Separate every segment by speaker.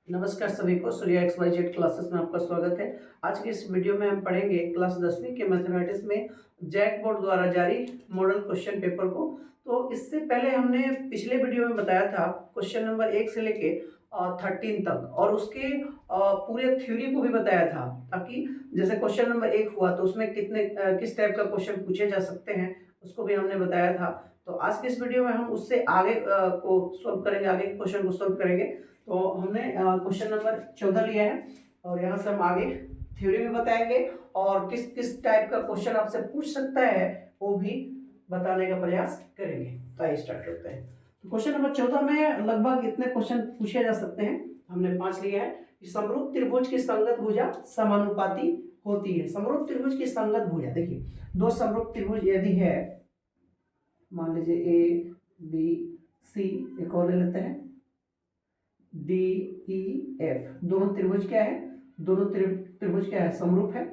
Speaker 1: नमस्कार सभी को सूर्या XYZ क्लासेस में आपका स्वागत है। आज की इस वीडियो में हम पढ़ेंगे क्लास 10वीं के मैथमेटिक्स में जैक बोर्ड द्वारा जारी मॉडल क्वेश्चन पेपर को। तो इससे पहले हमने पिछले वीडियो में बताया था क्वेश्चन नंबर 1 से लेके 13 तक और उसके पूरे थ्योरी को भी बताया था, ताकि जैसे क्वेश्चन नंबर 1 हुआ तो उसमें किस टाइप का क्वेश्चन पूछे जा सकते हैं उसको भी हमने बताया था। तो आज के इस वीडियो में हम उससे आगे को सॉल्व करेंगे, आगे के क्वेश्चन को सॉल्व करेंगे। तो हमने क्वेश्चन नंबर 14 लिया है और यहाँ से हम आगे थ्योरी भी बताएंगे और किस किस टाइप का क्वेश्चन आपसे पूछ सकता है वो भी बताने का प्रयास करेंगे। तो आइए स्टार्ट करते हैं। तो क्वेश्चन नंबर 14 में लगभग इतने क्वेश्चन पूछे जा सकते हैं। हमने 5 लिए हैं कि समरूप त्रिभुज की संगत भुजा समानुपाती होती है। समरूप त्रिभुज की संगत भुजा, देखिए दो समरूप त्रिभुज यदि है, मान लीजिए ए बी सी, एक और ले लेते हैं डी ई एफ, दोनों त्रिभुज क्या है, दोनों त्रिभुज क्या है, समरूप है।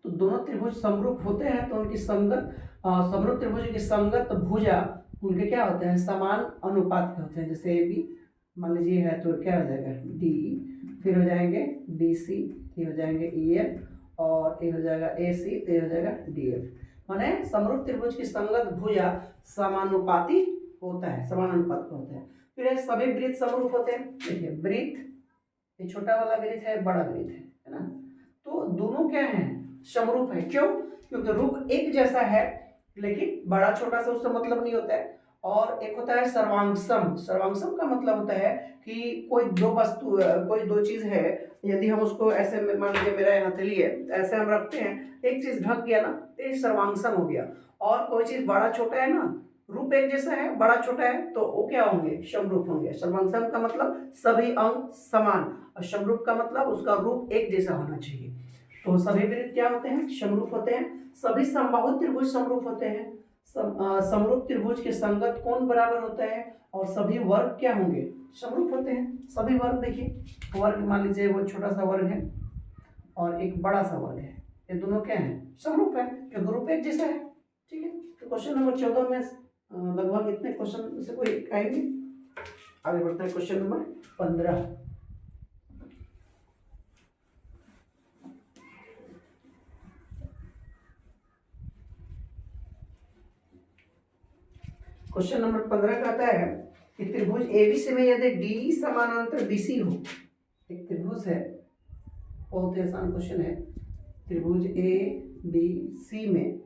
Speaker 1: तो दोनों त्रिभुज समरूप होते हैं तो उनकी संगत समरूप त्रिभुज की संगत भुजा उनके क्या होते हैं, समान अनुपात के होते हैं। जैसे ए बी मान लीजिए है तो क्या हो जाएगा डी ई, फिर हो जाएंगे डी सी, ये हो जाएंगे ई एफ और ये हो जाएगा ए सी, तो ये हो जाएगा डी एफ। माने समरूप त्रिभुज की संगत भुजा समानुपाती होता है, समान अनुपात का होता है। फिर सभी वृत्त समरूप होते हैं। देखिए वृत्त, ये छोटा वाला वृत्त है, बड़ा वृत्त है ना, तो दोनों क्या है, समरूप है। क्यों? क्योंकि रूप एक जैसा है लेकिन बड़ा छोटा से उससे मतलब नहीं होता है। और एक होता है सर्वांगसम। सर्वांगसम का मतलब होता है कि कोई दो वस्तु, कोई दो चीज है, यदि हम उसको ऐसे मान लीजिए मेरा यहाँ हथेली है, ऐसे हम रखते हैं, एक चीज ढक गया ना तो ये सर्वांगसम हो गया। और कोई चीज बड़ा छोटा है ना, रूप एक जैसा है बड़ा छोटा है, तो वो क्या होंगे, समरूप होंगे। सर्वांगसम का मतलब सभी अंग समान, और समरूप का मतलब उसका रूप एक जैसा होना चाहिए। तो सभी वृत्त क्या होते हैं, समरूप होते हैं। सभी समबाहु त्रिभुज समरूप होते हैं। समरूप त्रिभुज के संगत कोण बराबर होता है और सभी वर्ग क्या होंगे, समरूप होते हैं। सभी वर्ग, देखिए वर्ग मान लीजिए वो छोटा सा वर्ग है और एक बड़ा सा वर्ग है, ये दोनों क्या है, समरूप है क्योंकि रूप एक जैसा है। ठीक है, तो क्वेश्चन नंबर 14 में लगभग इतने क्वेश्चन से कोई आएंगे। आगे बढ़ते हैं क्वेश्चन नंबर 15। क्वेश्चन नंबर 15 कहता है कि त्रिभुज एबीसी में यदि डी समानांतर बीसी हो। एक त्रिभुज है, बहुत ही आसान क्वेश्चन है। त्रिभुज ए बी सी में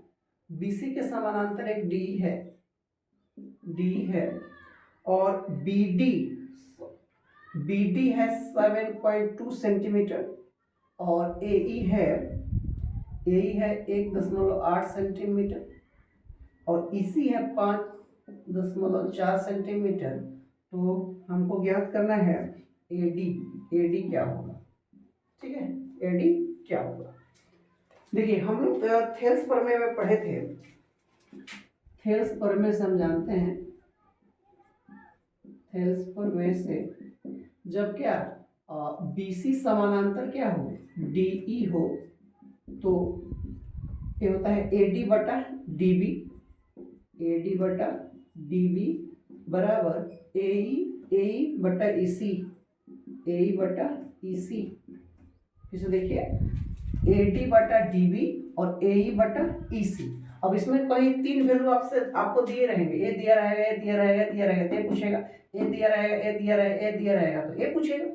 Speaker 1: बीसी के समानांतर एक डी है और BD है 7.2 सेंटीमीटर और AE है 1.8 सेंटीमीटर और EC है 5.4 सेंटीमीटर। तो हमको ज्ञात करना है AD क्या होगा। ठीक है, AD क्या होगा। देखिए हम लोग थेल्स प्रमेय में पढ़े थे। थेल्स प्रमेय से हम जानते हैं, थेल्स प्रमेय से जब क्या BC समानांतर क्या हो, DE हो, तो ये होता है AD बटा DB बराबर AE बटा EC। इसे देखिए AD बटा DB और AE बटा EC। अब इसमें कहीं तीन वैल्यू आपको दिए रहेंगे, ए दिया रहेगा, ए दिया रहेगा, दिया रहेगा, तो ये पूछेगा, ए दिया रहेगा, ए दिया रहेगा, ए दिया रहेगा, तो ये पूछेगा।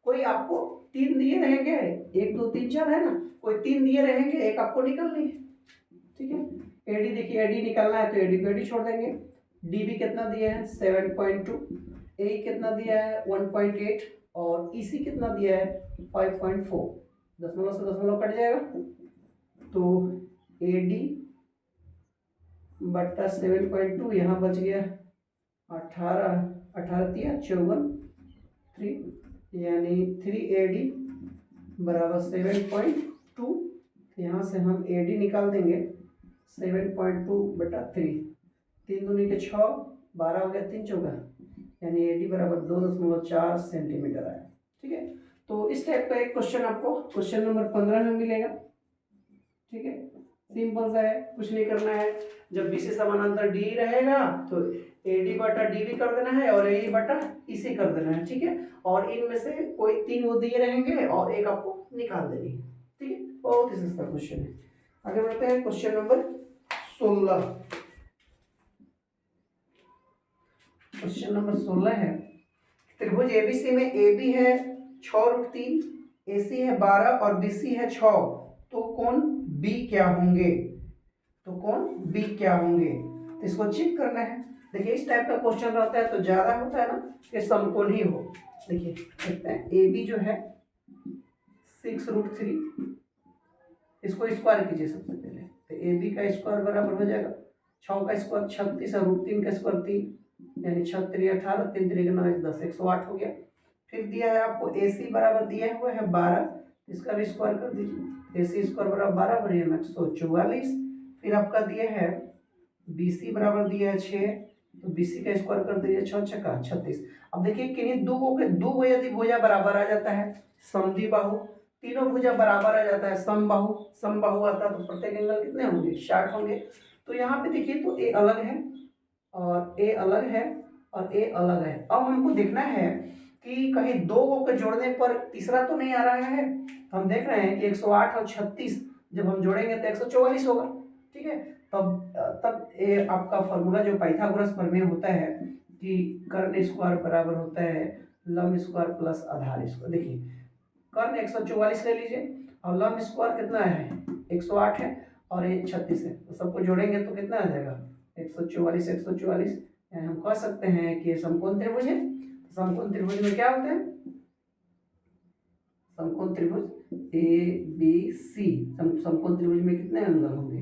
Speaker 1: कोई आपको तीन दिए रहेंगे, 1 2 3 4 है ना, कोई तीन दिए रहेंगे, एक आपको निकलनी है। ठीक है, एडी देखिए, एडी निकालना है तो एडी को एडी छोड़ देंगे। डीबी कितना दिया है 7.2, ए कितना दिया है 1.8 और ईसी कितना दिया है 5.4। दशमलव से दशमलव कट जाएगा तो एडी बट्टा 7.2, यहाँ बच गया 18 दिया 54 3, यानी 3AD बराबर 7.2। यहाँ से हम AD निकाल देंगे 7.2 बटा 3, 3 दूनी के 6, 12 हो गया, 3 चौका, यानी AD बराबर 2.4 सेंटीमीटर आया। ठीक है, तो इस टाइप का एक क्वेश्चन आपको क्वेश्चन नंबर 15 में मिलेगा। ठीक है, सिंपल सा है, कुछ नहीं करना है। जब BC समानांतर D रहेगा तो AD बटा DB कर देना है और AE बटा EC कर देना है, ठीक है। और इनमें से कोई 3 वो दिए रहेंगे और एक आपको निकाल देनी है, ठीक है। बहुत ही सस्ता क्वेश्चन है। आगे बढ़ते हैं क्वेश्चन नंबर 16। क्वेश्चन नंबर 16 है, त्रिभुज ABC में AB है 6√3, AC है 12 और BC है 6, तो कोण B क्या होंगे? तो कोण B क्या होंगे? तो इसको चेक करना है। देखिए इस टाइप का क्वेश्चन रहता है तो ज्यादा होता है ना कि समकोण ही हो। देखिए देखते हैं AB जो है 6√3, इसको स्क्वायर कीजिए सबसे पहले। तो AB का स्क्वायर बराबर हो जाएगा 6 का स्क्वायर 36 और √3 का स्क्वायर 3, यानी 6 3 18, 3 3 9 10, 108 हो गया। फिर दिया है आपको AC बराबर दिया हुआ है 12, इसका भी स्क्वायर कर दीजिए। AC स्क्वायर बराबर 12 बराबर 144। फिर आपका दिया है BC बराबर दिया है 6, तो BC का स्क्वायर कर दीजिए 6 छक्का 36। अब देखिए किन्हीं दो को यदि भुजा बराबर आ जाता है समद्वि बाहु, तीनों भुजा बराबर आ जाता है समबाहु आता है, तो प्रत्येक एंगल कितने होंगे? 60 होंगे। तो यहाँ पे देखिए तो A अलग है और A अलग है और A अलग है। अब हमको देखना है कि कहीं दो को जोड़ने पर तीसरा तो नहीं आ रहा है। हम देख रहे हैं कि 108 और 36 जब हम जोड़ेंगे तो 144 होगा, ठीक है। तब ये आपका फॉर्मूला जो पाइथागोरस प्रमेय होता है कि कर्ण स्क्वायर बराबर होता है लंब स्क्वायर प्लस आधार स्क्वायर। देखिए कर्ण 144 ले लीजिए और लंब स्क्वायर कितना है? 108 है और ये 36 है, तो सबको जोड़ेंगे तो कितना आ जाएगा? 144 144, यानी हम कह सकते हैं कि ये समकोण त्रिभुज है। समकोण त्रिभुज में क्या होता है? समकोण त्रिभुज ABC, समकोण त्रिभुज में कितने एंगल होंगे?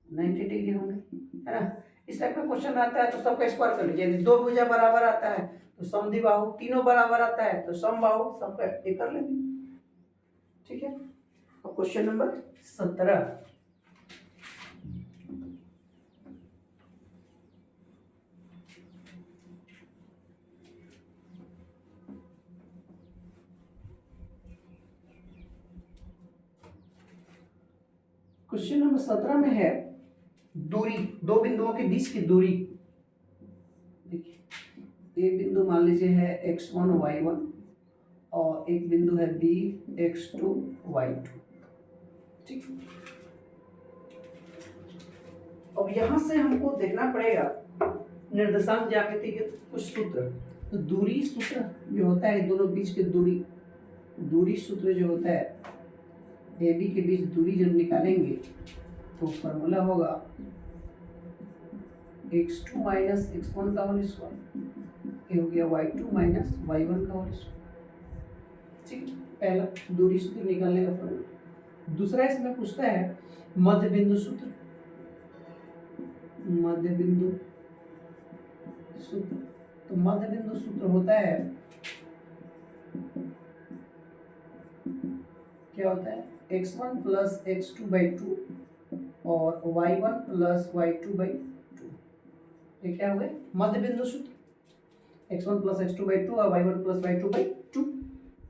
Speaker 1: 90 डिग्री होंगे, है ना। इस टाइप का क्वेश्चन आता है तो सबका स्क्वायर कर लीजिए। यदि दो भुजा बराबर आता है तो समद्विबाहु, तीनों बराबर आता है तो समबाहु, सबका एक कर लेंगे, ठीक है। अब क्वेश्चन नंबर 17। क्वेश्चन नंबर 17 में है दूरी, दो बिंदुओं के बीच की दूरी। देखिए एक बिंदु मान लीजिए है x1 y1 और एक बिंदु है B x2 y2, ठीक। अब यहां से हमको देखना पड़ेगा निर्देशांक ज्यामिति के कुछ सूत्र। तो दूरी सूत्र जो होता है दोनों बीच की दूरी सूत्र जो होता है AB के बीच दूरी जब निकालेंगे तो फॉर्मूला होगा x2 माइनस x1 का होल स्क्वायर, ये हो गया y2 माइनस y1 का होल स्क्वायर, ठीक। पहला दूरी सूत्र निकालने का फॉर्मूला। दूसरा इसमें पूछता है मध्य बिंदु सूत्र। मध्य बिंदु सूत्र, तो मध्य बिंदु सूत्र होता है, क्या होता है? x1 प्लस x2/2 और y1 प्लस y2/2, ये क्या हुए? मध्य बिंदु सूत्र। x1 प्लस x2/2 और y1 प्लस y2/2।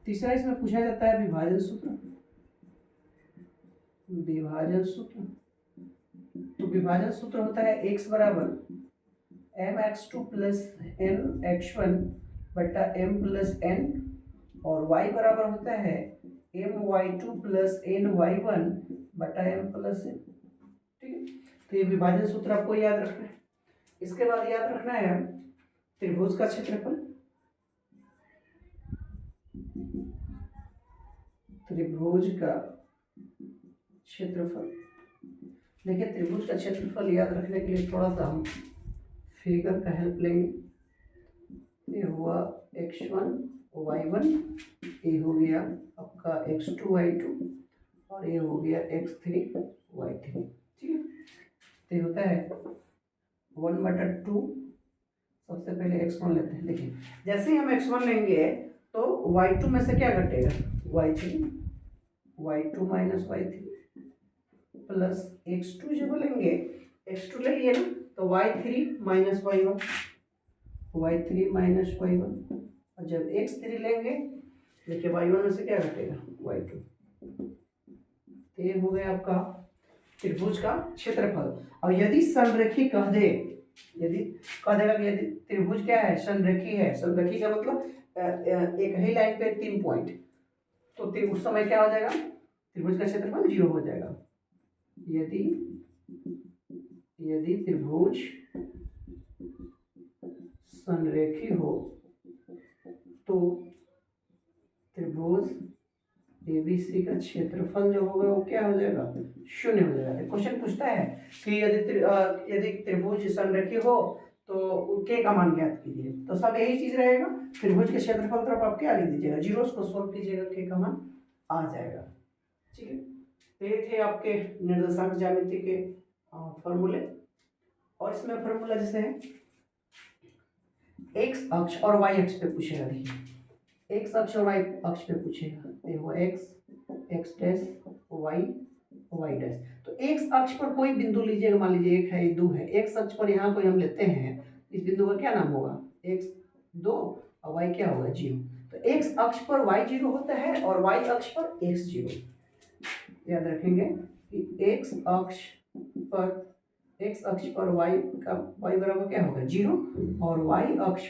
Speaker 1: तीसरा इसमें पूछा जाता है विभाजन सूत्र। विभाजन सूत्र, तो विभाजन सूत्र होता है x बराबर mx2 प्लस nx1 बटा m प्लस n, और y बराबर होता है my2 प्लस ny1 बटा m प्लस n, ठीक है। तो ये विभाजन सूत्र आपको याद रखना है। इसके बाद याद रखना है त्रिभुज का क्षेत्रफल। त्रिभुज का क्षेत्रफल, देखिए त्रिभुज का क्षेत्रफल याद रखने के लिए थोड़ा सा हम फिगर का हेल्प लेंगे। ये हुआ x1 y1, ये हो गया आपका x2 y2 और ये हो गया x3 y3, ठीक है। तो ये होता है 1/2। सबसे पहले x1 लेते हैं। देखिए जैसे ही हम x1 लेंगे तो y2 में से क्या घटेगा? y2 minus y3 plus x2 जब लेंगे, x2 ले लिए ना, तो y3 minus y1, y3 minus y1, और जब x3 लेंगे देखिए y1 में से क्या घटेगा? y2। तो ये हो गया आपका त्रिभुज का क्षेत्रफल। और यदि संरेखी कह दे यदि कह देगा कि यदि त्रिभुज क्या है, संरेखी है। संरेखी का मतलब एक ही लाइन पे 3 पॉइंट, तो उस समय क्या हो जाएगा, त्रिभुज का क्षेत्रफल 0 हो जाएगा। यदि यदि त्रिभुज संरेखी हो तो त्रिभुज एबीसी का क्षेत्रफल जो होगा वो क्या हो जाएगा, 0 हो जाएगा। क्वेश्चन पूछता है कि यदि त्रिभुज संरेखी हो तो के का मान ज्ञात कीजिए, तो सब यही चीज रहेगा। त्रिभुज के क्षेत्रफल तरफ आप क्या लिख दीजिएगा, 0, उसको सोल्व कीजिएगा, के का मान आ जाएगा। ठीक है, तो ये थे आपके निर्देशांक ज्यामिति के फॉर्मूले। और इसमें फॉर्मूला जैसे है एक्स अक्ष और वाई अक्ष पे पूछेगा। देखिए एक्स अक्ष और वाई अक्ष पे पूछेगा, देखो x dash y y dash. तो एक्स अक्ष पर कोई बिंदु लीजिएगा, मान लीजिए 1 है, 2 है। एक्स अक्ष पर यहाँ कोई हम लेते हैं, इस बिंदु का क्या नाम होगा, x 2 और y क्या होगा, 0। तो एक्स अक्ष पर y 0 होता है और y अक्ष पर x 0। याद रखेंगे कि एक्स अक्ष पर y का y बराबर क्या होगा, 0, और y अक्ष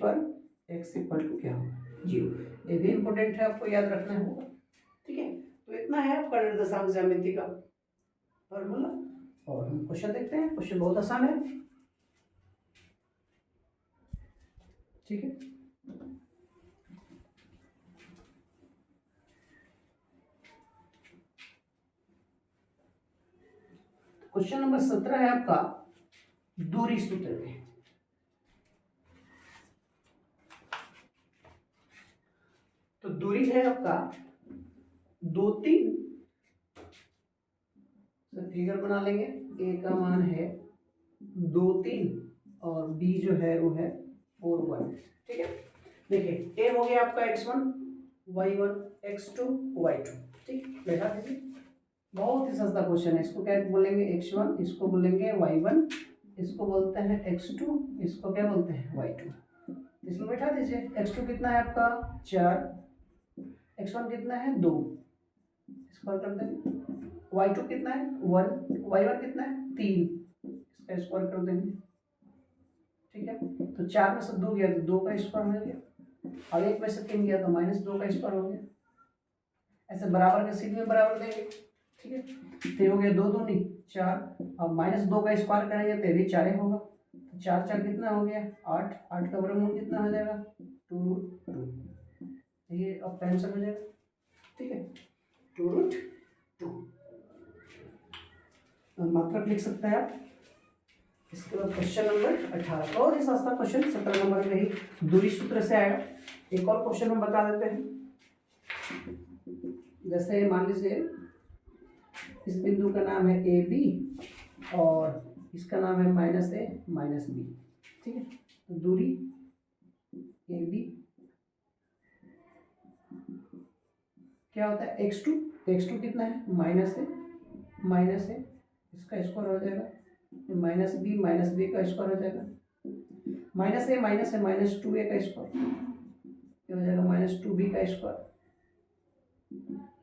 Speaker 1: पर x इक्वल टू क्या होगा, 0। ये भी इंपॉर्टेंट है, आपको याद रखना होगा। ठीक है, तो इतना है आपका निर्देशांक ज्यामिति का फॉर्मूला। और हम क्वेश्चन देखते हैं। क्वेश्चन बहुत आसान है। ठीक है, क्वेश्चन नंबर 17 है आपका दूरी सूत्र में। तो दूरी है आपका 2 3, फिगर बना लेंगे। ए का मान है 2 3 और बी जो है वो है 4 1। ठीक है, देखिए ए हो गया आपका x1 y1 x2 y2। ठीक, बैठा दीजिए। बहुत ही सस्ता क्वेश्चन है। इसको क्या बोलेंगे, x1, इसको बोलेंगे y1, इसको बोलते हैं x2, इसको क्या बोलते हैं y2। इसमें बैठा दीजिए। x2 कितना है आपका 4, x1 कितना है 2, स्क्वायर कर देंगे। y2 कितना है 1, y1 कितना है 3, इसका स्क्वायर कर देंगे। ठीक है, तो 4 में से 2 गया तो 2 का स्क्वायर हो गया, और 1 में से 3 गया तो -2 का स्क्वायर हो गया। ऐसे बराबर के सीध में बराबर देंगे। ठीक है, तो हो गया 2 दूनी 4, अब -2 का स्क्वायर करेंगे तो ये भी 4 होगा। तो 4 4 कितना हो गया 8, 8 का वर्गमूल कितना हो जाएगा 2√2। ये अब आंसर हो जाएगा। ठीक है, 2√2 मात्रक लिख सकते हैं आप। इसके बाद क्वेश्चन नंबर 18 और इस सस्ता क्वेश्चन 17 नंबर में ही दूरी सूत्र से आएगा। एक और क्वेश्चन हम बता देते हैं। जैसे मान लीजिए इस बिंदु का नाम है ए बी और इसका नाम है -a -b। ठीक है, तो दूरी ए बी क्या होता है x2 कितना है -a, इसका स्क्वायर हो जाएगा -b का स्क्वायर हो जाएगा, -a -2a का स्क्वायर ये हो जाएगा -2b का स्क्वायर,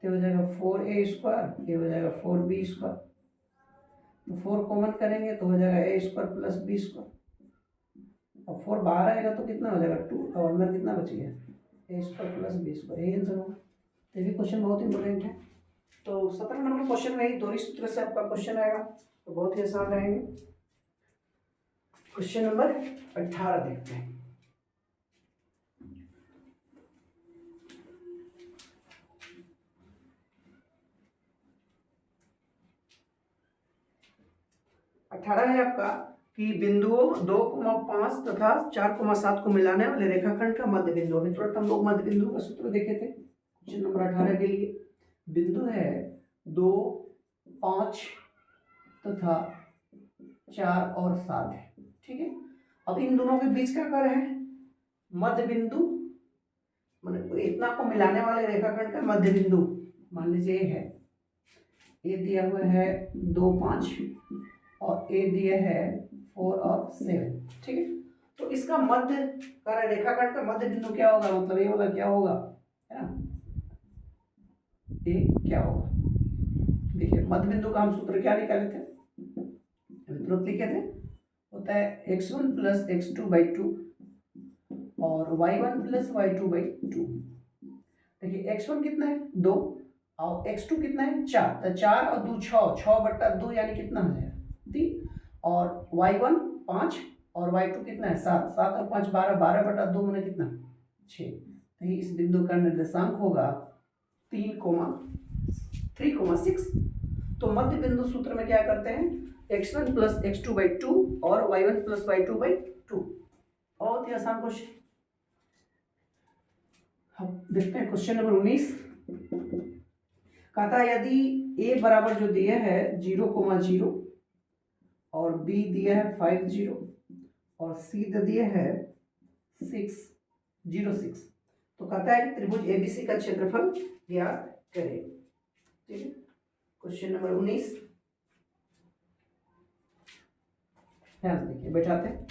Speaker 1: ये हो जाएगा 4a स्क्वायर, ये हो जाएगा 4b स्क्वायर। तो 4 कॉमन करेंगे तो हो जाएगा a square plus b square, और 4 बाहर आएगा तो कितना हो जाएगा 2, और अंदर कितना बच गया a square plus b square. यही आंसर होगा। तो ये भी क्वेश्चन बहुत इंपॉर्टेंट है। तो 17 नंबर क्वेश्चन में ही दूरी सूत्र से आपका क्वेश्चन आएगा, तो बहुत ही आसान रहेंगे। क्वेश्चन नंबर 18 देखते हैं। है आपका कि बिंदुओं 2,5 तथा 4,7 को मिलाने वाले रेखाखंड का मध्य बिंदु। अभी तुरंत हम लोग मध्य बिंदु का सूत्र देखे थे क्वेश्चन नंबर 18 के लिए। बिंदु है 2, 5 तथा 4 और 7 है। ठीक है, अब इन दोनों के बीच क्या कर रहे हैं, मध्य बिंदु मतलब इतना को मिलाने वाले रेखाखंड का मध्य बिंदु मान लीजिए है, ये दिया हुआ है 2 5 और ए दिया है 4 और 7। ठीक है, तो इसका मध्य का रेखाखंड का मध्य बिंदु क्या होगा, मतलब ये वाला क्या होगा, है ना, ये क्या होगा। देखिए मध्य बिंदु का हम सूत्र क्या निकाले थे, स्रोत लिखे थे, होता है x1 प्लस x2/2 और y1 प्लस y2/2। देखिए x1 कितना है 2 और x2 कितना है 4, तो 4 और 2 6, 6/2 यानी कितना हो जाएगा 3, और y1 5 और y2 कितना है 7, 7 और 5 12, 12/2 मैंने कितना 6। तो इस बिंदु का निर्देशांक होगा 3,6। तो मध्य बिंदु सूत्र में क्या करते हैं, x1 प्लस x2/2 और y1 प्लस y2/2। बहुत ही आसान क्वेश्चन। अब देखते हैं क्वेश्चन नंबर 19। कहता है यदि a बराबर जो दिया है 0,0 और b दिया है 50 और c दे दिया है 606, तो कहता है कि त्रिभुज एबीसी का क्षेत्रफल ज्ञात करें। ठीक है, क्वेश्चन नंबर 19 ध्यान से देखिए, बैठाते हैं।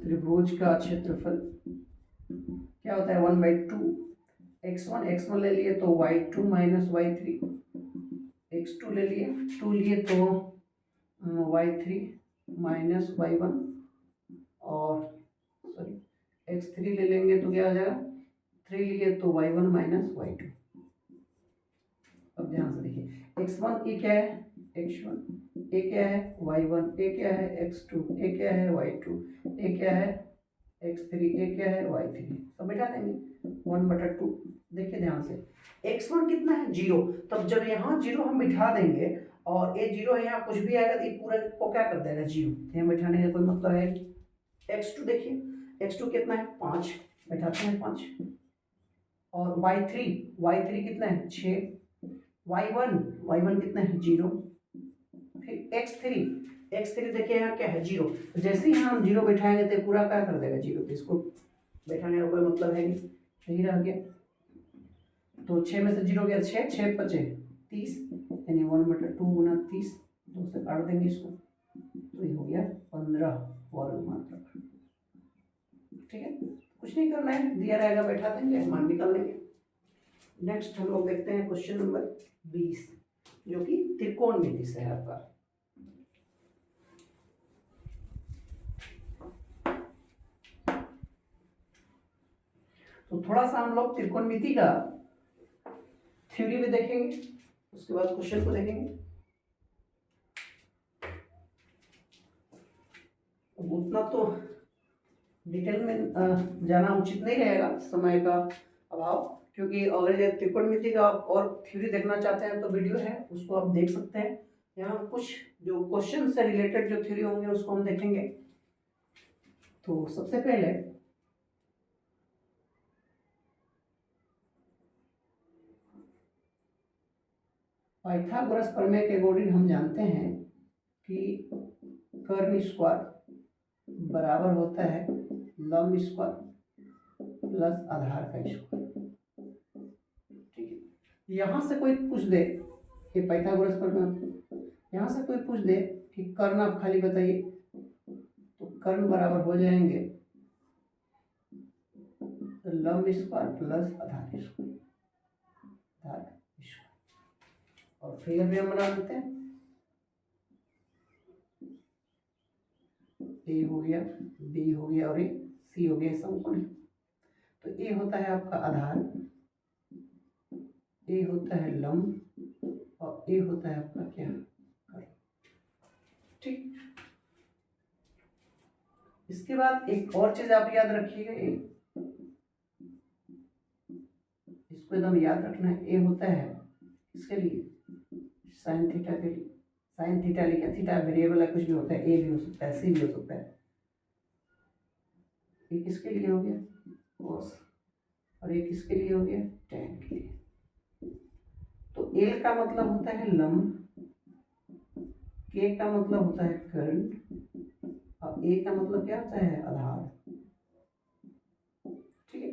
Speaker 1: त्रिभुज का क्षेत्रफल क्या होता है 1/2 x1 ले लिए तो y2 माइनस y3, x2 ले लिए 2 लिए तो y3 माइनस y1 और सॉरी x3 ले लेंगे तो क्या हो जाएगा 3 लिए तो y1 माइनस y2। अब ध्यान से देखिए x1 ये क्या है x1, ये क्या है y1, ये क्या है x2, ये क्या है y2, ये क्या है x3, ये क्या है y3। सब बैठा देंगे 1/2। देखिए ध्यान से x1 कितना है 0, तब जब यहाँ 0 हम बिठा देंगे और ये 0 है यहाँ कुछ भी आएगा तो ये पूरा को क्या कर देगा 0, यहाँ बैठाने का कोई मतलब है। x2 देखिए x2 कितना है 5, बैठाते हैं 5, और y3 कितना है 6, y1 कितना है 0, फिर x3 देखिए यहाँ क्या है 0, जैसे ही हम 0 बैठाएंगे तो पूरा क्या कर देगा 0, तो इसको बैठाने का कोई मतलब है नहीं, सही रह गया। तो 6 में से 0 गया 6, 6 बचे 30, यानी 1/2 गुना 30, 2 से काट देंगे इसको, तो ये हो गया 15 वर्ग मात्रक। ठीक है, कुछ नहीं करना है, दिया रहेगा बैठा देंगे, मान निकाल लेंगे। नेक्स्ट हम लोग देखते हैं क्वेश्चन नंबर 20 जो कि त्रिकोणमिति से है आपका। तो थोड़ा सा हम लोग त्रिकोणमिति का थ्योरी भी देखेंगे, उसके बाद क्वेश्चन को देखेंगे। उतना तो डिटेल में जाना उचित नहीं रहेगा, समय का अभाव, क्योंकि अगर ये त्रिकोणमिति का और थ्योरी देखना चाहते हैं तो वीडियो है, उसको आप देख सकते हैं। यहाँ कुछ जो क्वेश्चन से रिलेटेड जो थ्योरी होंगे उसको हम देखेंगे। तो सबसे पहले पाइथागोरस प्रमेय के अकॉर्डिंग हम जानते हैं कि कर्ण स्क्वायर बराबर होता है लंब स्क्वायर प्लस आधार का स्क्वायर। ठीक है, यहाँ से कोई पूछ दे कि पाइथागोरस प्रमेय, यहाँ से कोई पूछ दे कि कर्ण आप खाली बताइए, तो कर्ण बराबर हो जाएंगे लंब स्क्वायर प्लस आधार स्क्वायर, और फिगर भी हम बना देते हैं। ए हो गया, बी हो गया और सी हो गया समकोण। तो ए होता है आपका आधार, ए होता है लंब और ए होता है आपका क्या कर्ण। ठीक, इसके बाद एक और चीज आप याद रखिएगा, इसको एकदम याद रखना है। ए होता है इसके लिए साइन थीटा के लिए, साइन थीटा लिखा, थीटा वेरिएबल है, कुछ भी होता है, ए भी हो सकता है, सी भी हो सकता है। ये किसके लिए हो गया कोस, और ये किसके लिए हो गया टैन के लिए। तो एल का मतलब होता है लंब, के का मतलब होता है कर्ण और ए का मतलब क्या होता है आधार। ठीक है,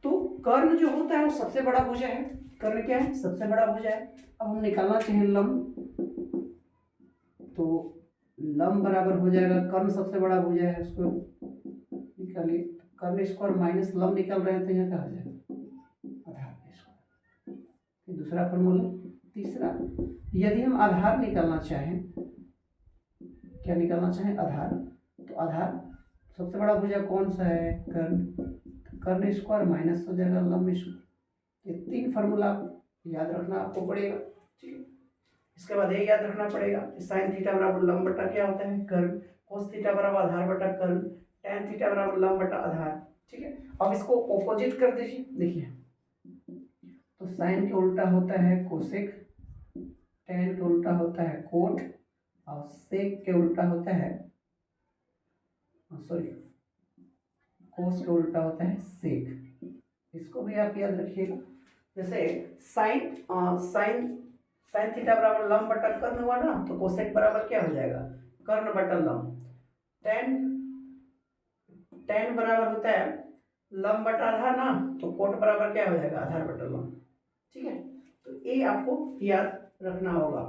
Speaker 1: तो कर्ण जो होता है वो सबसे बड़ा भुजा है, कर्ण क्या है सबसे बड़ा भुजा है। अब हम निकालना चाहिए लंब, तो लंब बराबर हो जाएगा कर्ण सबसे बड़ा भुजा है, उसको निकालिए, कर्ण स्क्वायर माइनस लंब निकल रहे हैं तो यहाँ क्या हो जाएगा आधार स्क्वायर। दूसरा फॉर्मूला तीसरा, यदि हम आधार निकालना चाहें, क्या निकालना चाहें, आधार, तो आधार सबसे बड़ा भुजा कौन सा है, कर्ण, कर्ण स्क्वायर माइनस हो जाएगा लंब स्क्वायर। ये 3 फार्मूला याद रखना आपको पड़ेगा, ठीक है। इसके बाद ये याद रखना पड़ेगा, साइन थीटा बराबर लंब बटा क्या होता है, कर्ण, कोस थीटा बराबर आधार बटा कर्ण, टैन थीटा बराबर लंब बटा आधार, ठीक है। अब इसको ऑपोजिट कर दीजिए, देखिए, तो साइन के उल्टा होता है कोसेक, टैन के उल्टा होता है कोट, और सेक के उल्टा होता है, सॉरी, कोस के उल्टा होता है सेक। इसको भी आप याद रखिएगा। जैसे साइन साइन साइन थीटा बराबर लंब बटा कर्ण हुआ ना, तो कोसेक बराबर क्या हो जाएगा, कर्ण बटा लंब। टैन टैन बराबर होता है लंब बटा आधार ना, तो कोट बराबर क्या हो जाएगा, आधार बटा लंब, ठीक है। तो ये आपको याद रखना होगा,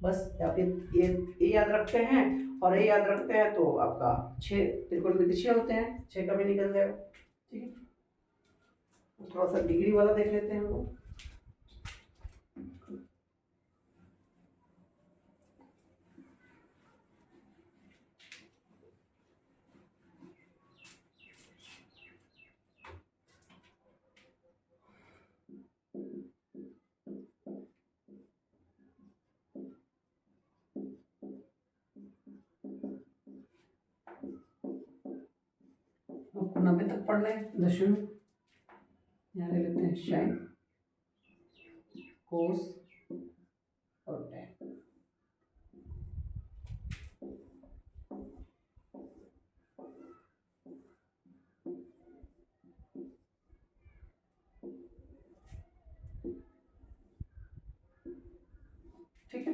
Speaker 1: बस आप ये याद रखते हैं और ये याद रखते हैं तो आपका 6 त्रिकोणमिति 6 होते हैं, 6 का भी निकल जाएगा, ठीक है। थोड़ा सा डिग्री वाला देख लेते हैं हम लोग। आपको 90 तक पढ़ना है, दशमलव यहाँ ले लेते हैं, साइन, कोस और टैन। ठीक है,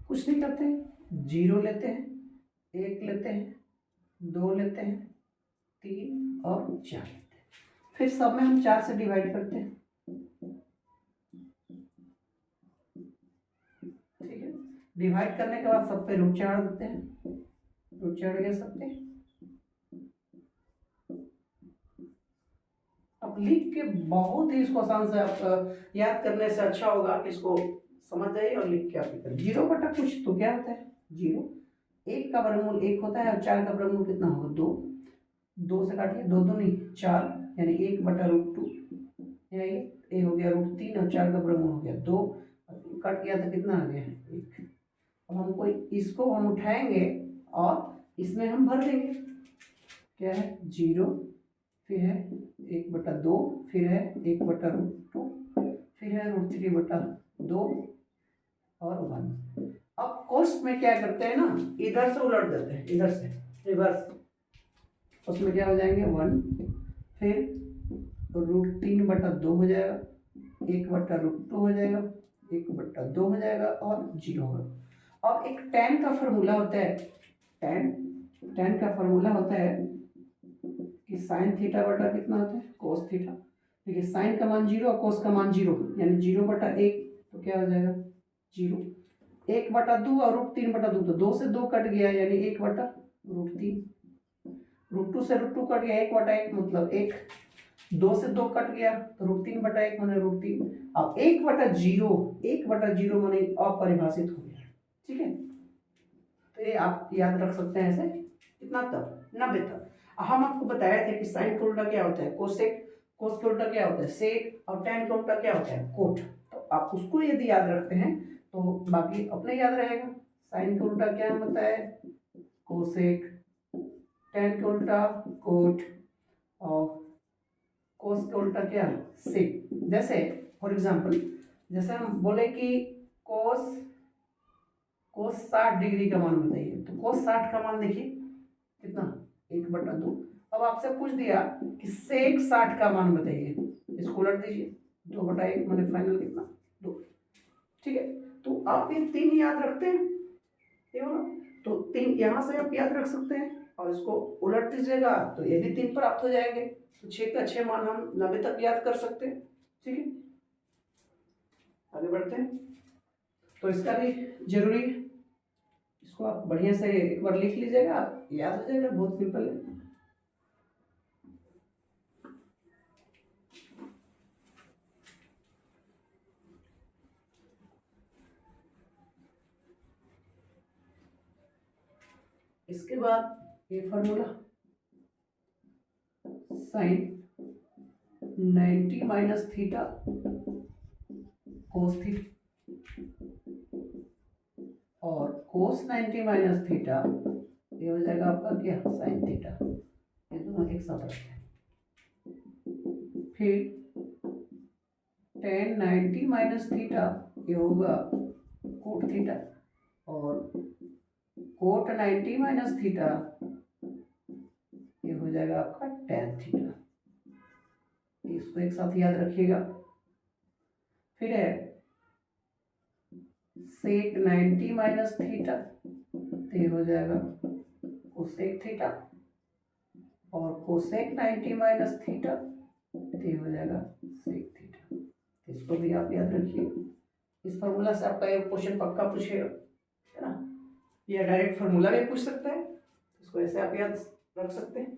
Speaker 1: कुछ नहीं करते हैं, 0 लेते हैं, 1 लेते हैं, 2 लेते हैं, 3 और 4 लेते हैं, फिर सब में हम 4 से डिवाइड करते हैं, ठीक है। डिवाइड करने के बाद सब पे रूट चाड़ देते हैं, रूट चढ़ गया सब पे। अब लिख के बहुत ही इसको आसान से आप याद करने से अच्छा होगा कि इसको समझ जाइए और लिख के आप करें। 0 बटा कुछ तो क्या होता है, 0, 1 का वर्गमूल 1 होता है और 4 का वर्गमूल कितना होगा, 2, 2 से काटिए, 2 2 नहीं 4, यानी 1 बटा √2, ये हो गया √3 और 4 का वर्गमूल हो गया 2, कट गया तो कितना आ गया 1। अब हमको इसको हम उठाएंगे और इसमें हम भर देंगे, क्या है 0, फिर है 1/2, फिर है 1/√2, फिर है √3 बटा 2 और 1। अब कोष्ठ में क्या करते हैं ना, इधर से उलट देते हैं, इधर से रिवर्स, उसमें क्या हो जाएंगे 1, फिर √3/2 हो जाएगा, 1/√2 हो जाएगा, 1/2 हो जाएगा और 0 होगा। अब एक टैन का फॉर्मूला होता है, टैन का फॉर्मूला होता है कि साइन थीटा बटा कितना होता है, कोस थीटा। देखिए साइन का मान 0 और कोस का मान 0, यानी 0/1 तो क्या हो जाएगा 0, 1/2 और √3/2, तो 2 से 2 कट गया यानी 1/√3, √2 से √2 कट गया 1/1 मतलब 1, 2 से 2 कट गया तो √3/1 माने √3। अब 1/0 माने अपरिभाषित हो गया, ठीक है। तो ये आप याद रख सकते हैं ऐसे, कितना तक 90 तक। हम आपको बताए थे कि साइन का उल्टा क्या होता है कोसेक, कोस का उल्टा क्या होता है सेक, और टैन का उल्टा क्या होता है कोट। तो आप उसको यदि याद रखते हैं तो बाकी अपने याद रहेगा। साइन का उल्टा क्या होता है कोसेक, टैन का उल्टा कोट, और कोस का उल्टा क्या सेक। जैसे फॉर एग्जांपल, जैसे हम बोले कि कोस 60 डिग्री का मान बताइए, तो कोस 60 का मान देखिए कितना 1/2। अब आपसे पूछ दिया कि सेक 60 का मान बताइए, इसको उलट दीजिए, 2/1 माने फाइनल कितना 2, ठीक है। तो आप ये 3 याद रखते हैं, ये हो ना, तो 3 यहाँ से आप याद रख सकते हैं और इसको उलट दीजिएगा तो ये भी 3 प्राप्त हो जाएंगे। तो 6 का 6 मान हम 90 तक याद कर सकते हैं, ठीक है। आगे बढ़ते हैं, तो इसका भी जरूरी है, इसको आप बढ़िया से एक बार लिख लीजिएगा, याद हो जाएगा, बहुत सिंपल है। इसके बाद ये formula sign 90 minus theta cos theta और कोस 90 माइनस थीटा ये हो जाएगा आपका क्या साइन थीटा। ये दोनों एक साथ रखते हैं। फिर टेन 90 माइनस थीटा ये होगा कोट थीटा और कोट 90 माइनस थीटा ये हो जाएगा आपका टेन थीटा। इसको एक साथ याद रखिएगा। फिर है सेक 90 माइनस थीटा ये हो जाएगा कोसेक थीटा और कोसेक 90 माइनस थीटा ये हो जाएगा सेक थीटा। इसको भी आप याद रखिए। इस फार्मूला से आपका एक क्वेश्चन पक्का पूछेगा, है ना, या डायरेक्ट फार्मूला भी पूछ सकता है, इसको ऐसे आप याद रख सकते हैं।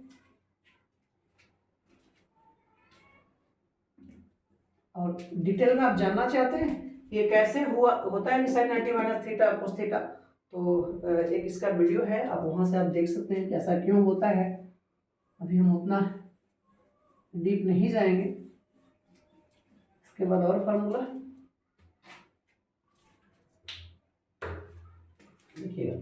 Speaker 1: और डिटेल में आप जानना चाहते हैं ये कैसे हुआ होता है sine 90 minus theta cos theta, तो एक इसका वीडियो है, आप वहां से आप देख सकते हैं कि ऐसा क्यों होता है। अभी हम उतना डीप नहीं जाएंगे। इसके बाद और फार्मूला देखिएगा,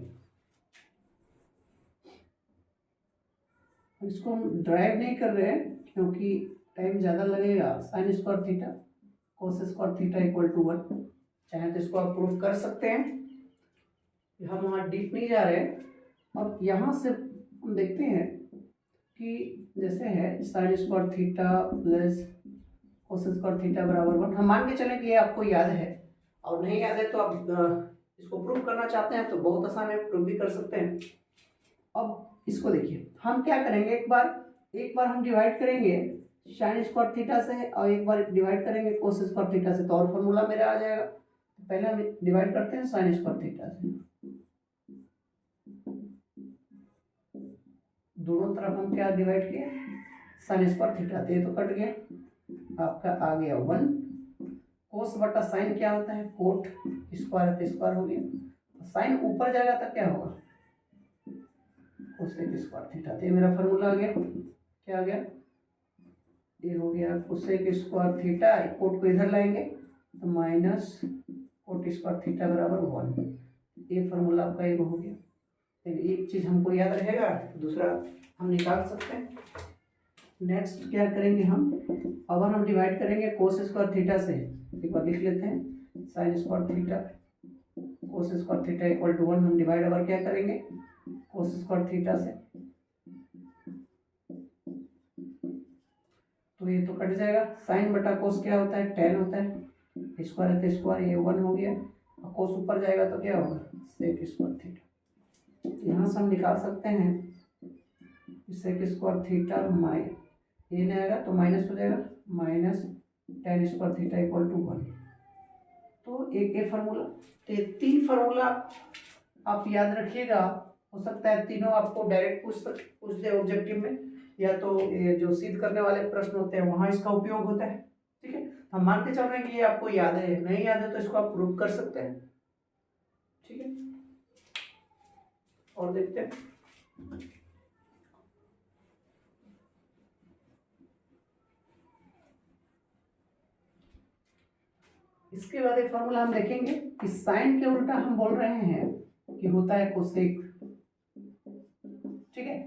Speaker 1: इसको हम ड्राइव नहीं कर रहे हैं क्योंकि टाइम ज़्यादा लगेगा। Sine square theta cos square theta equal to 1, चाहे तो इसको आप प्रूव कर सकते हैं, हम वहाँ डीप नहीं जा रहे। अब यहाँ से हम देखते हैं कि जैसे है sign square theta plus cos square theta बराबर 1, हम मान के चलें कि ये आपको याद है, और नहीं याद है तो आप इसको प्रूव करना चाहते हैं तो बहुत आसान है, प्रूव भी कर सकते हैं। अब इसको देखिए, हम क्या करेंगे, एक बार हम डिवाइड करेंगे साइन स्क्वायर थीटा से और एक बार डिवाइड करेंगे कोस स्क्वायर थीटा से, तो और फॉर्मूला मेरा आ जाएगा। पहले हम डिवाइड करते हैं साइन स्क्वायर थीटा से, दोनों तरफ हम क्या डिवाइड किए साइन स्क्वायर थीटा, तो ये तो कट गया, आपका आ गया 1। कोस बटा साइन क्या होता है कोट, स्क्वायर है तो स्क्वायर हो गया, साइन ऊपर जाएगा तो क्या होगा कोसेक स्क्वायर थीटा। तो ये मेरा फार्मूला आ गया, क्या आ गया, ये हो गया कोसेक स्क्वायर थीटा, कोट को इधर लाएंगे तो माइनस कोट स्क्वायर थीटा बराबर 1। ये फार्मूला आपका एक हो गया। एक चीज़ हमको याद रहेगा, दूसरा हम निकाल सकते हैं। नेक्स्ट क्या करेंगे हम, अगर हम डिवाइड करेंगे कोस स्क्वायर थीटा से, एक बार लिख लेते हैं sine square theta cos square theta equal to 1, हम डिवाइड अगर क्या करेंगे कोस स्क्वायर थीटा से, तो ये तो कट जाएगा, साइन बटा कोस क्या होता है टेन होता है, स्क्वायर है तो स्क्वायर, ये 1 हो गया, और कोस ऊपर जाएगा तो क्या होगा सेक स्क्वायर थीटा। यहाँ से हम निकाल सकते हैं सेक स्क्वायर थीटा ये नहीं आएगा तो माइनस हो जाएगा, minus tan square theta equal to 1। तो एक ये फार्मूला, तो ये 3 फार्मूला आप याद रखिएगा। हो सकता है तीनों आपको डायरेक्ट पूछ दे ऑब्जेक्टिव में, या तो ये जो सिद्ध करने वाले प्रश्न होते हैं वहाँ इसका उपयोग होता है। ठीक है, हम मान के चल रहे हैं कि ये आपको याद है, नहीं याद है तो इसको आप प्रूव कर सकते हैं। ठीक है, और देखते हैं इसके बाद एक फॉर्मूला हम देखेंगे कि साइन के उल्टा हम बोल रहे हैं कि होता है कोसेक। ठीक है,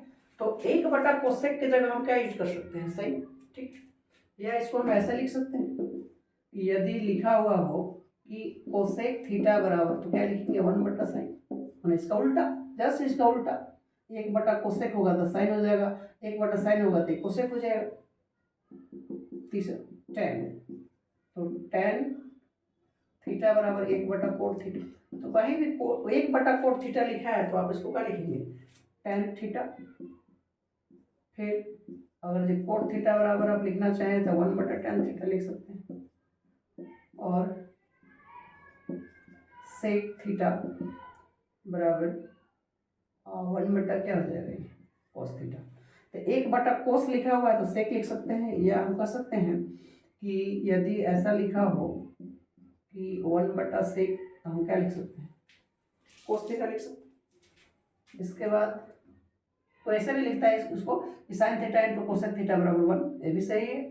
Speaker 1: तो 1/कोसेक की जगह हम क्या यूज कर सकते हैं साइन। ठीक, या इसको हम ऐसा लिख सकते हैं, यदि लिखा हुआ हो कि कोसेक थीटा बराबर, तो क्या लिखेंगे 1/साइन, इसका उल्टा, जस्ट इसका उल्टा, 1/कोसेक होगा तो साइन हो जाएगा, 1/साइन होगा तो कोसेक हो जाएगा। तीसरा टेन, तो टेन थीटा बराबर 1/कोट थीटा, तो कहीं भी 1/कोट थीटा लिखा है तो आप इसको क्या लिखेंगे टेन थीटा। फिर अगर जो कोट थीटा बराबर आप लिखना चाहें तो 1/tan थीटा लिख सकते हैं, और सेक थीटा बराबर 1/ क्या हो जाएगा कोस थीटा। तो 1/कोस लिखा हुआ है तो सेक लिख सकते हैं, या हम कह सकते हैं कि यदि ऐसा लिखा हो कि 1/सेक, तो हम क्या लिख सकते हैं कोस थीटा लिख सकते हैं। इसके बाद तो ऐसे भी लिखता है उसको कि sine theta into cosec theta बराबर 1, ये भी सही है।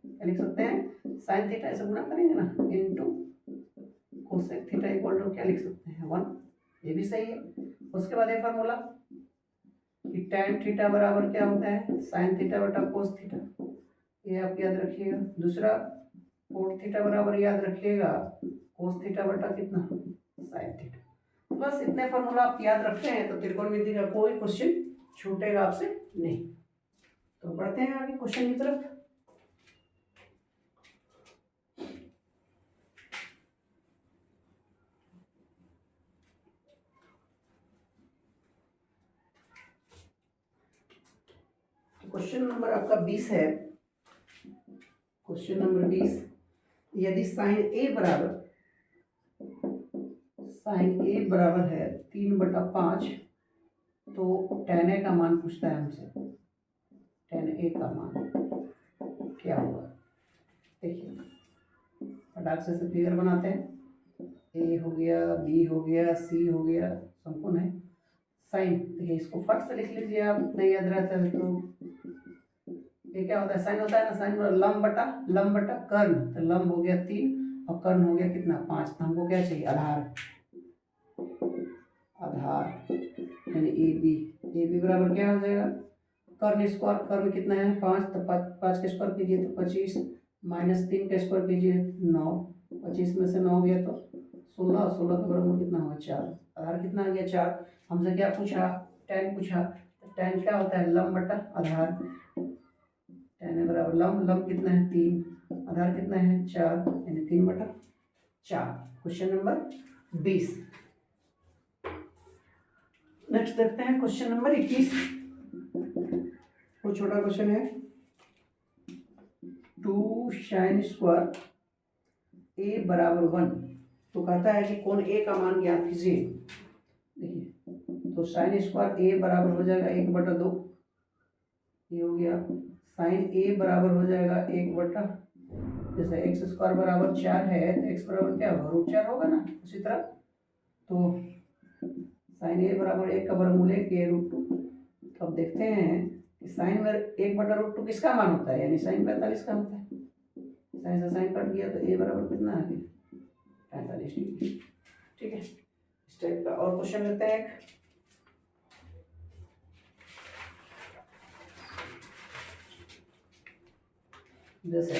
Speaker 1: क्या लिख सकते हैं, साइन थीटा ऐसे गुना करेंगे ना into cosec theta equal to क्या लिख सकते हैं 1, ये भी सही है। उसके बाद ये फार्मूला कि tan थीटा बराबर क्या होता है साइन थीटा बटा कोस थीटा, ये आप याद रखिएगा। दूसरा कोट थीटा बराबर याद रखिएगा कोस थीटा बटा कितना साइन थीटा। बस इतने फार्मूला आप याद रखते हैं तो त्रिकोणमिति का कोई क्वेश्चन छूटेगा आपसे नहीं। तो बढ़ते हैं आगे क्वेश्चन की तरफ। क्वेश्चन नंबर आपका 20 है। क्वेश्चन नंबर 20, यदि साइन ए बराबर है 3/5 तो tan a का मान पूछता है हमसे। tan a का मान क्या होगा, देखिए फटाक से फिगर बनाते हैं। ए हो गया, बी हो गया, सी हो गया, समकोण है। साइन देखिए इसको फट से लिख लीजिए आप, नहीं याद रहता है तो ये क्या होता है साइन होता है ना, साइन लंब बटा कर्ण, तो लंब हो गया 3 और कर्ण हो गया कितना 5, तो हमको क्या चाहिए आधार यानी ए बी बराबर क्या हो जाएगा कर्ण स्क्वायर, कर्ण कितना है 5, तो 5 का स्क्वायर कीजिए तो 25 माइनस 3 का स्क्वायर कीजिए 9, 25 में से 9 गया तो 16, 16 का बराबर कितना होगा 4, आधार कितना आ गया 4। हमसे क्या पूछा tan पूछा, तो tan क्या होता है लंब बटा आधार, tan है बराबर लंब कितना है 3, आधार कितना है 4 यानी 3/4। Question number 20। नेक्स्ट देखते हैं क्वेश्चन नंबर 21। वो छोटा क्वेश्चन है 2 sin स्क्वायर a बराबर 1, तो कहता है कि कोण a का मान ज्ञात कीजिए। देखिए तो sin स्क्वायर a बराबर हो जाएगा 1/2, ये हो गया। sin a बराबर हो जाएगा 1 जैसे एक्स स्क्वायर बराबर 4 है तो x बराबर क्या होगा √4 होगा ना, उसी तरह तो साइन ए बराबर 1 का वर्गमूल है के √2। तो अब देखते हैं कि साइन में 1/√2 किसका मान होता है, यानी साइन 45 का होता है। साइन से साइन कट गया तो ए बराबर कितना आ गया 45 डिग्री। ठीक है, इस टाइप का और क्वेश्चन लेते हैं एक। जैसे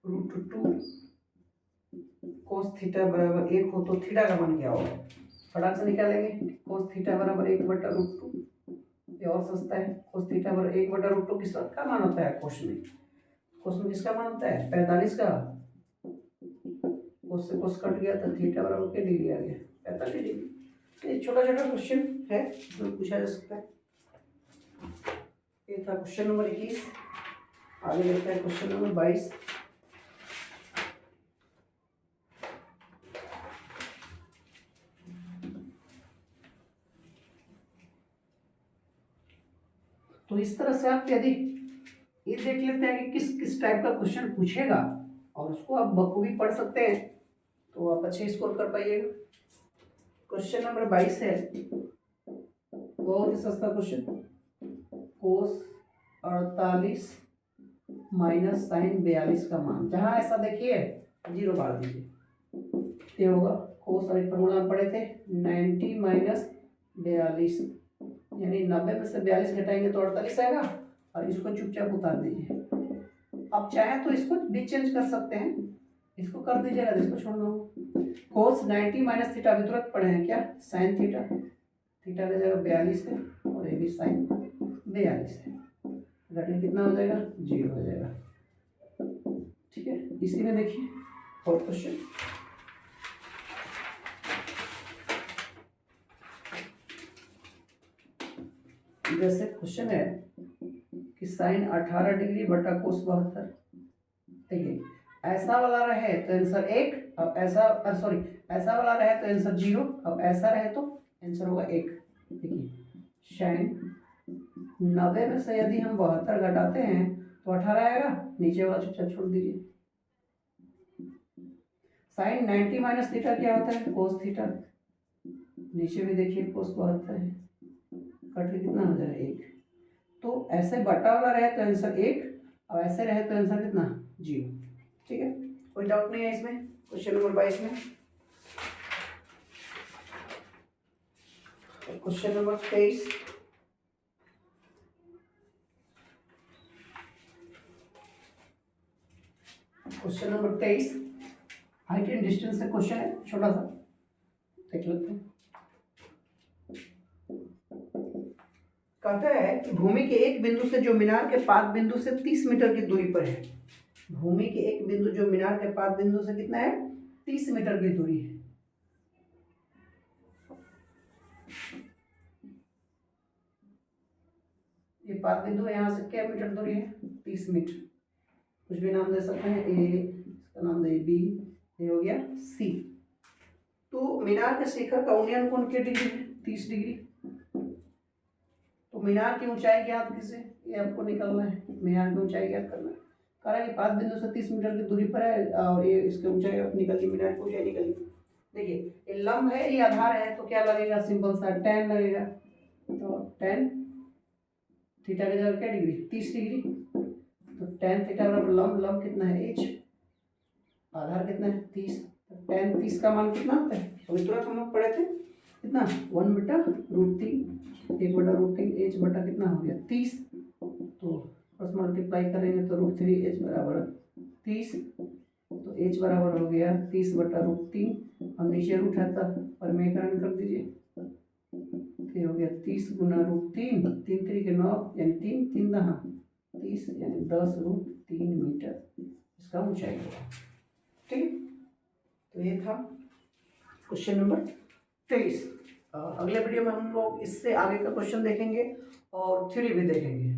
Speaker 1: √2 कोस थीटा बराबर 1 हो तो थीटा का मान क्या होगा, फटाक से निकालेंगे। कोस थीटा बराबर 1/√2, ये और सस्ता है। कोस थीटा बराबर 1/√2 किसका मान होता है कोस में किसका मान होता है 45 का, कोस से कोस कट गया तो थीटा बराबर क्या डिग्री आ गया 45 डिग्री। ये छोटा छोटा क्वेश्चन है जो पूछा जा सकता है। ये था क्वेश्चन नंबर 21। आगे देखते हैं क्वेश्चन नंबर 22। तो इस तरह से आप यदि ये देख लेते हैं कि किस किस टाइप का क्वेश्चन पूछेगा और उसको आप बखूबी पढ़ सकते हैं तो आप अच्छे स्कोर कर पाइएगा। क्वेश्चन नंबर 22 है, बहुत ही सस्ता क्वेश्चन। कोस 48 माइनस साइन 42 का मान, जहां ऐसा देखिए 0 बार दीजिए, ये होगा कोस, अभी फॉर्मूला हम पढ़े थे 90 माइनस 42, यानी 90 में से 42 घटाएंगे तो 48 आएगा, और इसको चुपचाप उतार दीजिए। आप चाहें तो इसको भी चेंज कर सकते हैं, इसको कर दीजिएगा तो इसको छोड़ दो। कोस 90 माइनस थीटा अभी तुरंत पढ़े हैं क्या साइन थीटा, थीटा का जगह 42 है और ये भी साइन 42 है, घटने कितना हो जाएगा 0 हो जाएगा। ठीक है, इसी में देखिए और क्वेश्चन जैसे क्वेश्चन है कि साइन 18 डिग्री बटा कोस 72। देखिए ऐसा वाला रहे तो आंसर 1, अब ऐसा ऐसा वाला रहे तो आंसर 0, अब ऐसा रहे तो आंसर होगा 1। देखिए साइन 90 में से यदि हम 72 घटाते हैं तो 18 आएगा, नीचे वाला चुपचाप छोड़ दीजिए। साइन 90 माइनस थीटा क्या होता है कोस थीटा, नीचे भी देखिए कोस बहत्तर है, कट के कितना हो जाएगा 1। तो ऐसे बटा वाला रहे तो आंसर 1 और ऐसे रहे तो आंसर कितना 0। ठीक है, कोई डाउट नहीं है इसमें। क्वेश्चन नंबर 22 में question number 23, question number 23 height and distance से क्वेश्चन है, छोटा सा देख लेते हैं। कहता है कि भूमि के एक बिंदु से जो मीनार के पाद बिंदु से 30 मीटर की दूरी पर है। भूमि के एक बिंदु जो मीनार के पाद बिंदु से कितना है 30 मीटर की दूरी है। ये पाद बिंदु है, यहाँ से क्या मीटर दूरी है 30 मीटर। कुछ भी नाम दे सकते हैं, ए, इसका नाम दे बी, ये हो गया सी। तो मीनार के शिखर का उन्नयन कोण क्या डिग्री है 30 डिग्री। तो मीनार की ऊंचाई ज्ञात किसे, ये आपको निकलना है, मीनार की ऊंचाई ज्ञात करना है। कह रहा है कि पाद बिंदु से 30 मीटर की दूरी पर है और ये इसकी ऊंचाई निकल गई, मीनार की ऊंचाई निकल गई। देखिए ये लंब है, ये आधार है, तो क्या लगेगा सिंपल सा tan लगेगा। तो tan थीटा की जगह क्या डिग्री 30 डिग्री। तो tan थीटा बराबर लंब, लंब कितना है h, आधार कितना है 30। तो tan 30 का मान कितना होता है, अभी तुरंत हम लोग पढ़े थे कितना 1/√3, 1/√3 h बटा कितना हो गया 30। तो बस मल्टीप्लाई करेंगे तो √3h बराबर 30। तो h बराबर हो गया 30/√3, और नीचे रूट है तब परमेकरण कर दीजिए, तो हो गया 30 गुना √3, 3 3 के 9 यानी 3 3 दहा 30 यानी 10√3 मीटर इसका ऊंचाई होगा। ठीक, तो ये था क्वेश्चन नंबर 23। अगले वीडियो में हम लोग इससे आगे का क्वेश्चन देखेंगे और थ्योरी भी देखेंगे।